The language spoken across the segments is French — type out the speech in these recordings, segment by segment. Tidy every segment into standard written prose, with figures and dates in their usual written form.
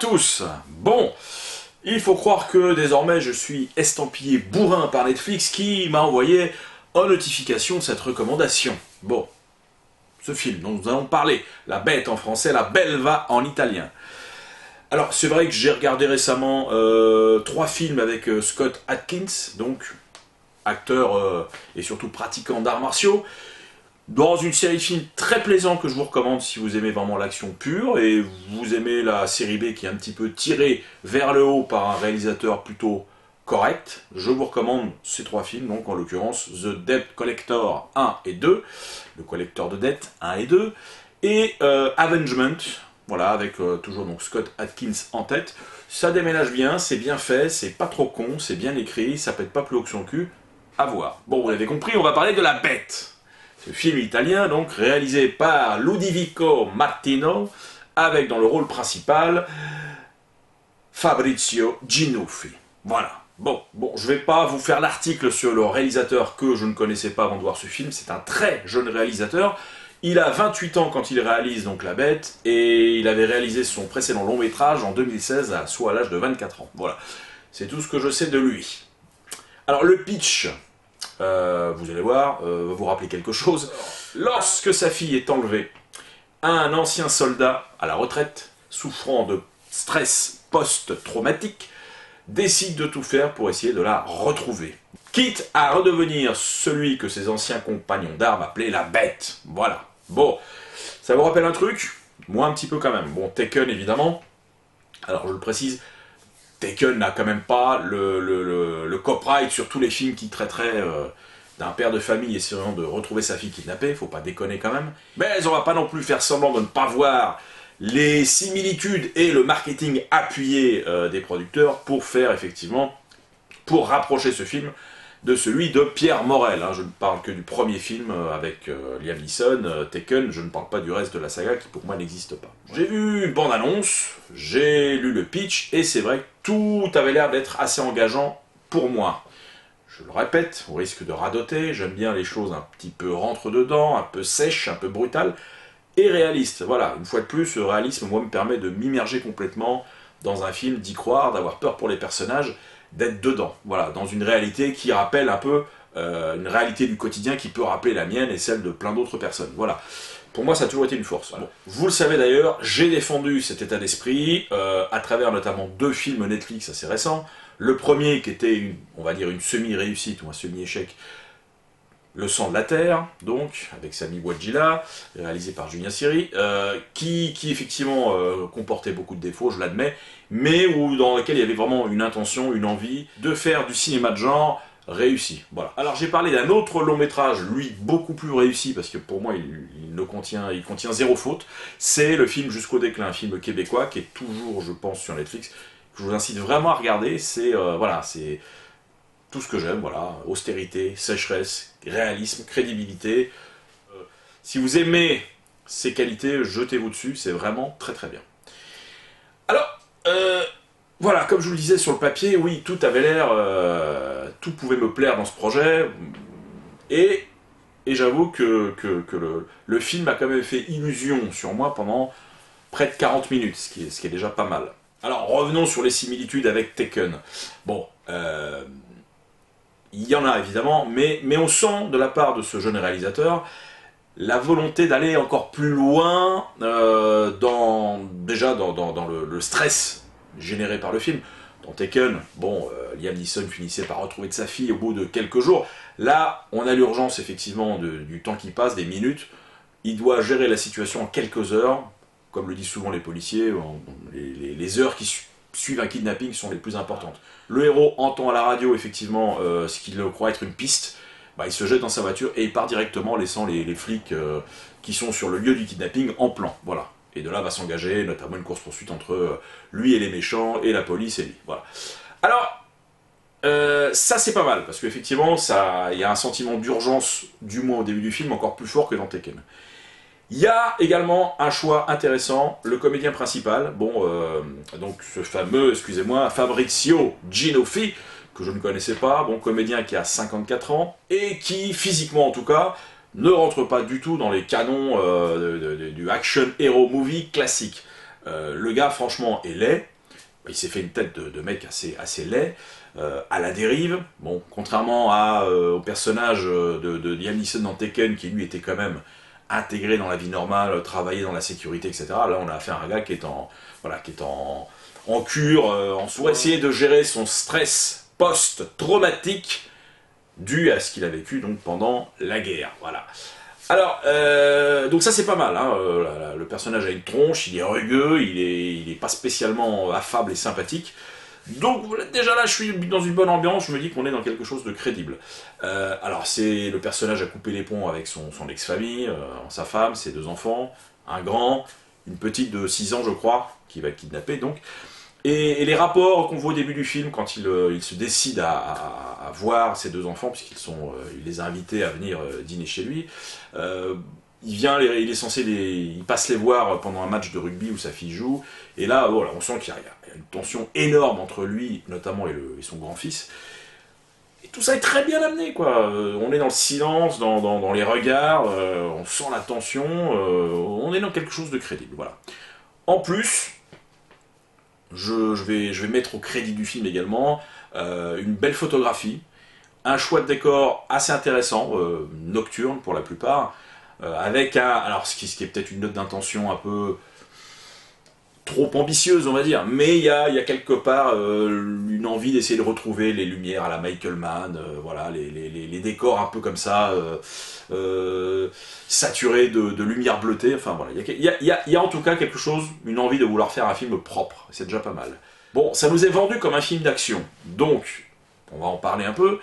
tous. Bon, il faut croire que désormais je suis estampillé bourrin par Netflix qui m'a envoyé en notification cette recommandation. Bon, ce film dont nous allons parler, La Bête en français, La Belva en italien. Alors c'est vrai que j'ai regardé récemment 3 films avec Scott Adkins, donc acteur et surtout pratiquant d'arts martiaux, dans une série de films très plaisant que je vous recommande si vous aimez vraiment l'action pure et vous aimez la série B qui est un petit peu tirée vers le haut par un réalisateur plutôt correct. Je vous recommande ces 3 films, donc en l'occurrence The Debt Collector 1 et 2, le collecteur de dettes 1 et 2, et Avengement, voilà, avec toujours donc Scott Adkins en tête. Ça déménage bien, c'est bien fait, c'est pas trop con, c'est bien écrit, ça pète pas plus haut que son cul, à voir. Bon, vous l'avez compris, on va parler de La Bête. Ce film italien, donc, réalisé par Ludovico Martino, avec dans le rôle principal Fabrizio Ginuffi. Voilà. Bon, je vais pas vous faire l'article sur le réalisateur que je ne connaissais pas avant de voir ce film. C'est un très jeune réalisateur. Il a 28 ans quand il réalise donc La Bête, et il avait réalisé son précédent long métrage en 2016, soit à l'âge de 24 ans. Voilà. C'est tout ce que je sais de lui. Alors, le pitch... vous allez voir, va vous rappeler quelque chose. Lorsque sa fille est enlevée, un ancien soldat à la retraite, souffrant de stress post-traumatique, décide de tout faire pour essayer de la retrouver. Quitte à redevenir celui que ses anciens compagnons d'armes appelaient la Bête. Voilà. Bon, ça vous rappelle un truc? Moi un petit peu quand même. Bon, Taken évidemment. Alors je le précise, Taken n'a quand même pas le copyright sur tous les films qui traiteraient d'un père de famille essayant de retrouver sa fille kidnappée, faut pas déconner quand même. Mais on va pas non plus faire semblant de ne pas voir les similitudes et le marketing appuyé des producteurs pour faire effectivement, pour rapprocher ce film de celui de Pierre Morel. Hein. Je ne parle que du premier film avec Liam Neeson, Taken, je ne parle pas du reste de la saga qui pour moi n'existe pas. J'ai vu une bande-annonce, j'ai lu le pitch, et c'est vrai que tout avait l'air d'être assez engageant pour moi. Je le répète, au risque de radoter, j'aime bien les choses un petit peu rentre-dedans, un peu sèches, un peu brutales, et réalistes. Voilà, une fois de plus, ce réalisme, moi, me permet de m'immerger complètement dans un film, d'y croire, d'avoir peur pour les personnages, d'être dedans, voilà, dans une réalité qui rappelle un peu une réalité du quotidien qui peut rappeler la mienne et celle de plein d'autres personnes, voilà. Pour moi, ça a toujours été une force. Bon. Vous le savez d'ailleurs, j'ai défendu cet état d'esprit à travers notamment 2 films Netflix assez récents. Le premier qui était, on va dire, une semi-réussite ou un semi-échec, Le sang de la terre, donc, avec Sami Ouadjila, réalisé par Julien Siri, qui effectivement comportait beaucoup de défauts, je l'admets, mais dans lequel il y avait vraiment une intention, une envie de faire du cinéma de genre réussi. Voilà. Alors j'ai parlé d'un autre long métrage, lui beaucoup plus réussi, parce que pour moi il contient 0 faute, c'est le film Jusqu'au déclin, un film québécois qui est toujours, je pense, sur Netflix, que je vous incite vraiment à regarder. C'est voilà, c'est tout ce que j'aime, voilà, austérité, sécheresse, réalisme, crédibilité. Si vous aimez ces qualités, jetez-vous dessus, c'est vraiment très très bien. Alors, voilà, comme je vous le disais sur le papier, oui, tout avait l'air, tout pouvait me plaire dans ce projet, et j'avoue que le film a quand même fait illusion sur moi pendant près de 40 minutes, ce qui est déjà pas mal. Alors, revenons sur les similitudes avec Taken. Bon, il y en a évidemment, mais on sent de la part de ce jeune réalisateur la volonté d'aller encore plus loin dans le stress généré par le film. Dans Taken, bon, Liam Neeson finissait par retrouver de sa fille au bout de quelques jours. Là, on a l'urgence effectivement du temps qui passe, des minutes. Il doit gérer la situation en quelques heures. Comme le disent souvent les policiers, les heures qui suivent un kidnapping sont les plus importantes. Le héros entend à la radio effectivement ce qu'il croit être une piste. Bah, il se jette dans sa voiture et il part directement, laissant les flics qui sont sur le lieu du kidnapping en plan. Voilà. Et de là va s'engager notamment une course-poursuite entre lui et les méchants, et la police et lui. Voilà. Alors, ça c'est pas mal, parce qu'effectivement, il y a un sentiment d'urgence, du moins au début du film, encore plus fort que dans Taken. Il y a également un choix intéressant, le comédien principal, bon, donc ce fameux, excusez-moi, Fabrizio Ginuffi, que je ne connaissais pas, bon, comédien qui a 54 ans, et qui, physiquement en tout cas, ne rentre pas du tout dans les canons du action hero movie classique. Le gars, franchement, est laid, il s'est fait une tête de mec assez laid, à la dérive. Bon, contrairement au personnage de Liam Neeson dans Taken, qui lui était quand même intégré dans la vie normale, travailler dans la sécurité, etc. Là, on a affaire à un gars qui est en cure, pour essayer de gérer son stress post-traumatique dû à ce qu'il a vécu donc pendant la guerre. Voilà. Alors, donc ça c'est pas mal, hein. Le personnage a une tronche, il est rugueux, il est pas spécialement affable et sympathique. Donc déjà là je suis dans une bonne ambiance, je me dis qu'on est dans quelque chose de crédible. Alors c'est le personnage a coupé les ponts avec son ex-famille, sa femme, ses 2 enfants, un grand, une petite de 6 ans je crois, qui va être kidnappée donc. Et les rapports qu'on voit au début du film, quand il se décide à voir ses 2 enfants, il les a invités à venir dîner chez lui, il passe les voir pendant un match de rugby où sa fille joue, et là, voilà, on sent qu'il y a une tension énorme entre lui, notamment, et son grand-fils. Et tout ça est très bien amené, quoi. On est dans le silence, dans les regards, on sent la tension, on est dans quelque chose de crédible, voilà. En plus, je vais mettre au crédit du film également une belle photographie, un choix de décor assez intéressant, nocturne pour la plupart, avec alors ce qui est peut-être une note d'intention un peu trop ambitieuse on va dire, mais il y a quelque part une envie d'essayer de retrouver les lumières à la Michael Mann, voilà, les décors un peu comme ça, saturés de lumière bleutée, enfin voilà, il y a en tout cas quelque chose, une envie de vouloir faire un film propre, c'est déjà pas mal. Bon, ça nous est vendu comme un film d'action, donc, on va en parler un peu,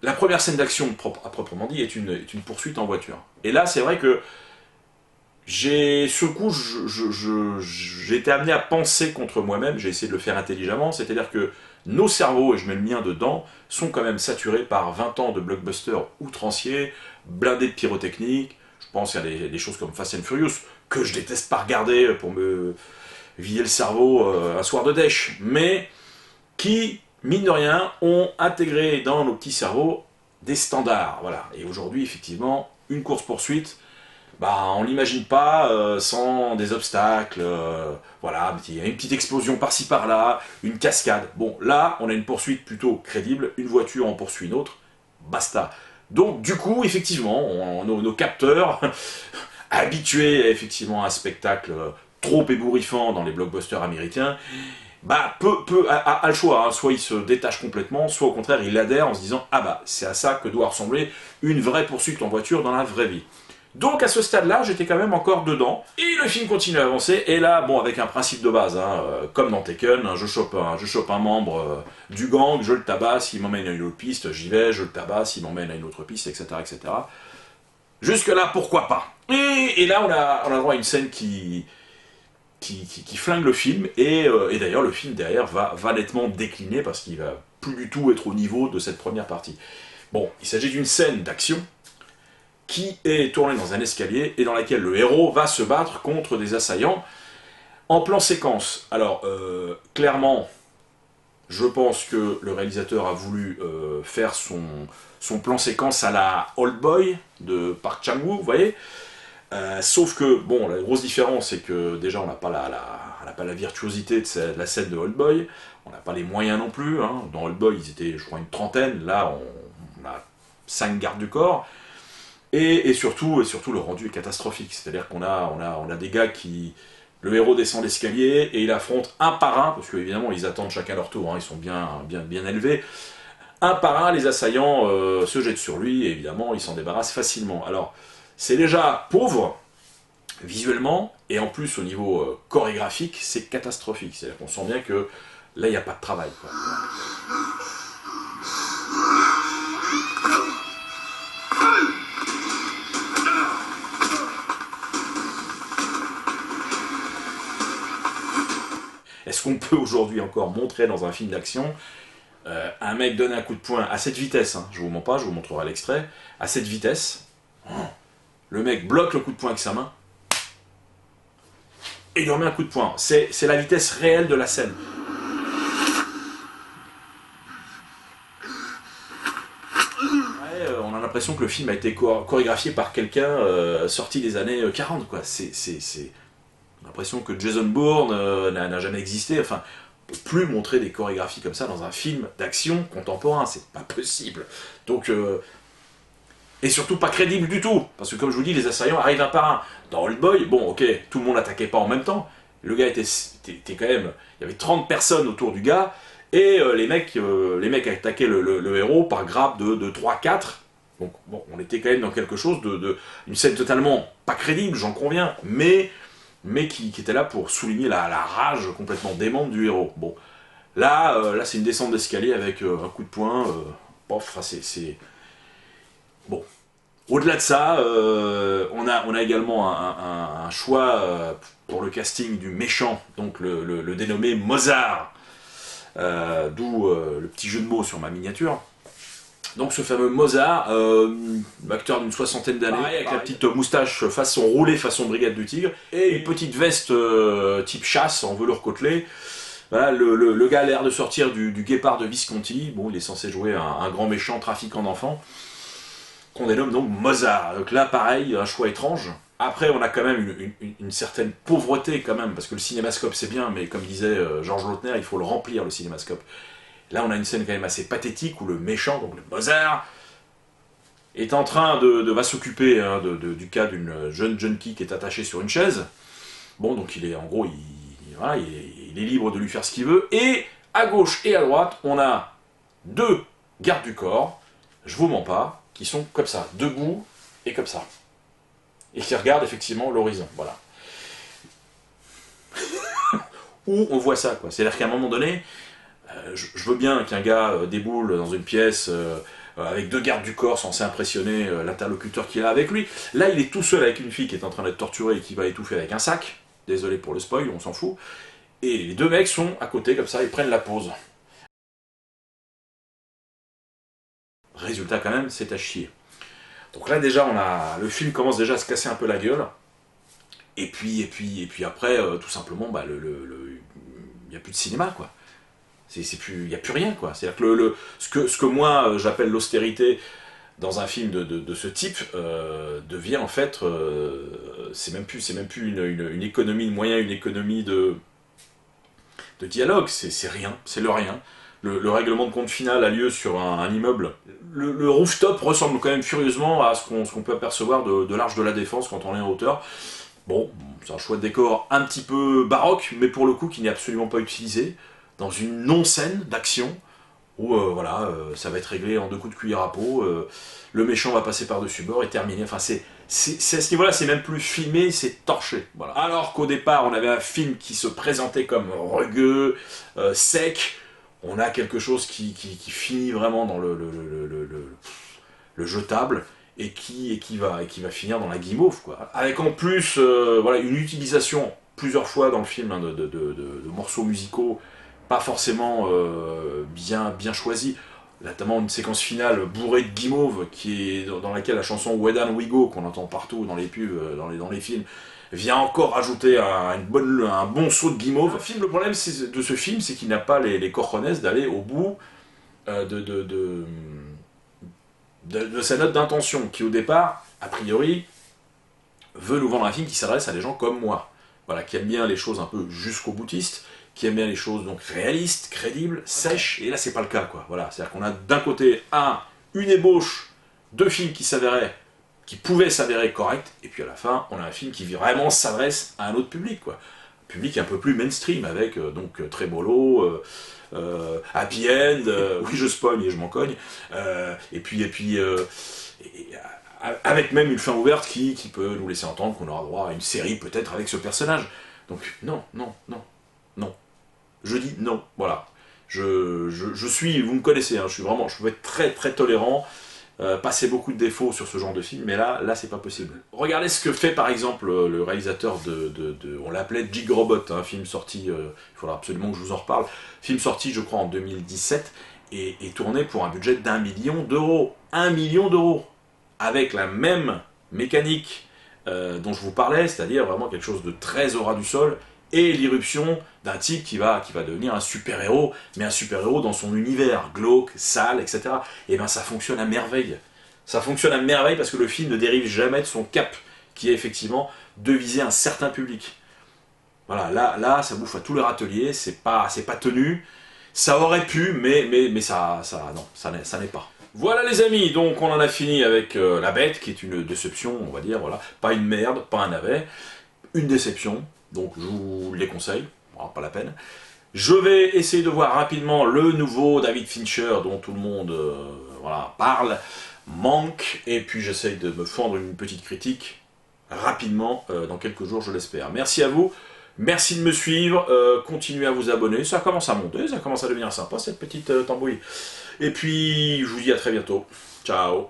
la première scène d'action, à proprement dit, est une poursuite en voiture. Et là, c'est vrai que ce coup, j'ai été amené à penser contre moi-même, j'ai essayé de le faire intelligemment, c'est-à-dire que nos cerveaux, et je mets le mien dedans, sont quand même saturés par 20 ans de blockbusters outranciers, blindés de pyrotechnique. Je pense qu'il y a des choses comme Fast and Furious, que je déteste pas regarder pour me vider le cerveau un soir de dèche, mais qui, mine de rien, ont intégré dans nos petits cerveaux des standards. Voilà. Et aujourd'hui, effectivement, une course-poursuite, on l'imagine pas sans des obstacles, voilà, il y a une petite explosion par-ci par-là, une cascade. Bon, là, on a une poursuite plutôt crédible, une voiture en poursuit une autre, basta. Donc, du coup, effectivement, nos capteurs, habitués effectivement à un spectacle trop ébouriffant dans les blockbusters américains, a le choix, hein. Soit il se détache complètement, soit au contraire il adhère en se disant « Ah bah, c'est à ça que doit ressembler une vraie poursuite en voiture dans la vraie vie ». Donc à ce stade-là, j'étais quand même encore dedans, et le film continue à avancer, et là, bon, avec un principe de base, hein, comme dans Taken, hein, je chope un membre du gang, je le tabasse, il m'emmène à une autre piste, j'y vais, je le tabasse, il m'emmène à une autre piste, etc. etc. Jusque-là, pourquoi pas. Et là, on a droit à une scène qui flingue le film, et d'ailleurs le film derrière va nettement décliner parce qu'il va plus du tout être au niveau de cette première partie. Bon, il s'agit d'une scène d'action qui est tournée dans un escalier et dans laquelle le héros va se battre contre des assaillants en plan séquence. Alors, clairement, je pense que le réalisateur a voulu faire son plan séquence à la Old Boy de Park Chan-wook, vous voyez. Sauf que, bon, la grosse différence, c'est que déjà, on n'a pas la virtuosité de la scène de Old Boy, on n'a pas les moyens non plus, hein. Dans Old Boy, ils étaient, je crois, une trentaine, là, on a 5 gardes du corps, et surtout, le rendu est catastrophique, c'est-à-dire qu'on a des gars qui... Le héros descend l'escalier, et il affronte un par un, parce qu'évidemment, ils attendent chacun leur tour, hein, ils sont bien élevés, un par un, les assaillants se jettent sur lui, et évidemment, ils s'en débarrassent facilement. Alors, c'est déjà pauvre, visuellement, et en plus, au niveau chorégraphique, c'est catastrophique. C'est-à-dire qu'on sent bien que là, il n'y a pas de travail, quoi. Est-ce qu'on peut aujourd'hui encore montrer dans un film d'action un mec donner un coup de poing à cette vitesse, hein, je vous mens pas, je vous montrerai l'extrait, à cette vitesse, le mec bloque le coup de poing avec sa main, et il lui remet un coup de poing. C'est la vitesse réelle de la scène. Ouais, on a l'impression que le film a été chorégraphié par quelqu'un sorti des années 40, quoi. On a l'impression que Jason Bourne n'a jamais existé, enfin, on peut plus montrer des chorégraphies comme ça dans un film d'action contemporain, c'est pas possible. Donc, et surtout pas crédible du tout, parce que comme je vous dis, les assaillants arrivent un par un. Dans Old Boy, bon ok, tout le monde n'attaquait pas en même temps, le gars était quand même, il y avait 30 personnes autour du gars, et les mecs attaquaient le héros par grappe de 3-4, donc bon, on était quand même dans quelque chose une scène totalement pas crédible, j'en conviens, mais qui était là pour souligner la rage complètement démente du héros. Bon, là c'est une descente d'escalier avec un coup de poing, pof, c'est... Bon. Au-delà de ça, on a également un choix pour le casting du méchant, donc le dénommé Mozart, d'où le petit jeu de mots sur ma miniature. Donc ce fameux Mozart, acteur d'une 60aine d'années, avec la petite moustache roulée façon Brigade du Tigre, et une petite veste type chasse en velours côtelé. Voilà, le gars a l'air de sortir du Guépard de Visconti. Bon, il est censé jouer un grand méchant trafiquant d'enfants, qu'on dénomme donc Mozart. Donc là, pareil, un choix étrange. Après, on a quand même une certaine pauvreté quand même, parce que le cinémascope c'est bien, mais comme disait Georges Lautner, il faut le remplir le cinémascope. Là, on a une scène quand même assez pathétique où le méchant, donc le Mozart, est en train va s'occuper du cas d'une jeune junkie qui est attachée sur une chaise. Bon, donc il est en gros, voilà, il est libre de lui faire ce qu'il veut. Et à gauche et à droite, on a deux gardes du corps, je vous mens pas, qui sont comme ça, debout et comme ça. Et qui regardent effectivement l'horizon, voilà. Où on voit ça, quoi. C'est-à-dire qu'à un moment donné, je veux bien qu'un gars déboule dans une pièce avec deux gardes du corps censés impressionner l'interlocuteur qu'il a avec lui. Là, il est tout seul avec une fille qui est en train d'être torturée et qui va étouffer avec un sac. Désolé pour le spoil, on s'en fout. Et les deux mecs sont à côté, comme ça, ils prennent la pause. Résultat, quand même, c'est à chier. Donc là, déjà, le film commence déjà à se casser un peu la gueule. Et puis après, tout simplement, bah, il n'y a plus de cinéma, quoi. Il n'y a plus rien, quoi. C'est-à-dire que ce que moi j'appelle l'austérité dans un film de ce type devient en fait, c'est même plus une économie de moyens, une économie de dialogue, c'est rien, c'est le rien. Le règlement de compte final a lieu sur un immeuble. Le rooftop ressemble quand même furieusement à ce qu'on peut apercevoir de l'Arche de la Défense quand on est en hauteur. Bon, c'est un choix de décor un petit peu baroque, mais pour le coup qui n'est absolument pas utilisé, dans une non-scène d'action, où ça va être réglé en 2 coups de cuillère à peau, le méchant va passer par-dessus bord et terminer. Enfin, c'est à ce niveau-là, c'est même plus filmé, c'est torché. Voilà. Alors qu'au départ, on avait un film qui se présentait comme rugueux, sec, on a quelque chose qui finit vraiment dans le jetable, et qui va finir dans la guimauve, quoi. Avec en plus une utilisation plusieurs fois dans le film de morceaux musicaux pas forcément bien choisis, notamment une séquence finale bourrée de guimauve dans laquelle la chanson Wedan Wigo qu'on entend partout dans les pubs, dans les films, vient encore rajouter un bon saut de guimauve. Le problème de ce film, c'est qu'il n'a pas les cojones d'aller au bout de sa note d'intention, qui au départ, a priori, veut nous vendre un film qui s'adresse à des gens comme moi, voilà, qui aiment bien les choses un peu jusqu'au boutiste, qui aiment bien les choses donc réalistes, crédibles, sèches, et là c'est pas le cas, quoi. Voilà, c'est-à-dire qu'on a d'un côté une ébauche de films qui pouvaient s'avérer corrects, et puis à la fin, on a un film qui vraiment s'adresse à un autre public, quoi. Un public un peu plus mainstream, avec donc Tremolo, Happy End, oui je spoil et je m'en cogne, avec même une fin ouverte qui peut nous laisser entendre qu'on aura droit à une série peut-être avec ce personnage. Donc non. Je dis non, voilà. Je suis, vous me connaissez, hein, je peux être très très tolérant, passer beaucoup de défauts sur ce genre de film, mais là c'est pas possible. Regardez ce que fait par exemple le réalisateur on l'appelait Jig Robot, un film sorti, il faudra absolument que je vous en reparle, film sorti je crois en 2017, et tourné pour un budget d'1 million d'euros. 1 million d'euros, avec la même mécanique dont je vous parlais, c'est-à-dire vraiment quelque chose de très au ras du sol, et l'irruption d'un type qui va devenir un super-héros, mais un super-héros dans son univers, glauque, sale, etc. Et bien ça fonctionne à merveille. Ça fonctionne à merveille parce que le film ne dérive jamais de son cap, qui est effectivement de viser un certain public. Voilà, là, ça bouffe à tous les râteliers, c'est pas tenu. Ça aurait pu, mais non, ça n'est pas. Voilà les amis, donc on en a fini avec La Bête, qui est une déception, on va dire, voilà. Pas une merde, pas un navet, une déception, donc je vous les conseille, bon, pas la peine. Je vais essayer de voir rapidement le nouveau David Fincher, dont tout le monde voilà, parle, manque, et puis j'essaye de me fendre une petite critique rapidement, dans quelques jours je l'espère. Merci à vous. Merci de me suivre, continuez à vous abonner, ça commence à monter, ça commence à devenir sympa cette petite tambouille. Et puis, je vous dis à très bientôt. Ciao.